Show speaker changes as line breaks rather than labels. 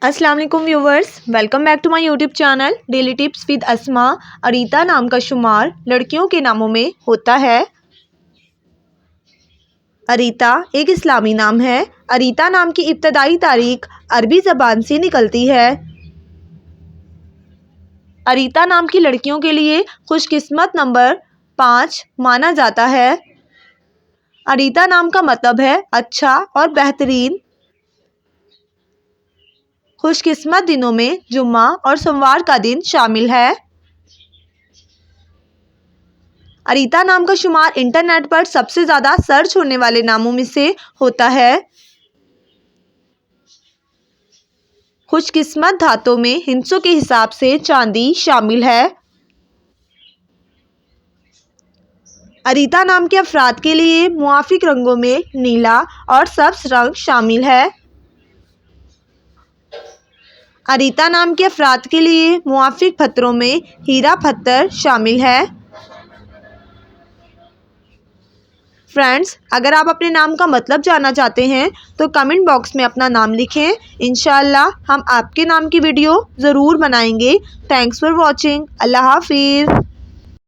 अस्सलाम वालेकुम viewers, welcome back to my YouTube channel daily tips with Asma. अरीता नाम का शुमार लड़कियों के नामों में होता है। अरीता एक इस्लामी नाम है। अरीता नाम की इब्तदाई तारीख अरबी ज़बान से निकलती है। अरीता नाम की लड़कियों के लिए खुशकिस्मत नंबर 5 माना जाता है। अरीता नाम का मतलब है अच्छा और बेहतरीन। खुशकिस्मत दिनों में जुम्मा और सोमवार का दिन शामिल है। अरीता नाम का शुमार इंटरनेट पर सबसे ज़्यादा सर्च होने वाले नामों में से होता है। खुशकिस्मत धातों में हिंसों के हिसाब से चांदी शामिल है। अरीता नाम के अफराद के लिए मुआफिक रंगों में नीला और सब्ज रंग शामिल है। अरीता नाम के अफराद के लिए मुआफिक पत्थरों में हीरा पत्थर शामिल है। फ्रेंड्स, अगर आप अपने नाम का मतलब जानना चाहते हैं तो कमेंट बॉक्स में अपना नाम लिखें। इंशाअल्लाह हम आपके नाम की वीडियो ज़रूर बनाएंगे। Thanks for watching. अल्लाह हाफिज़।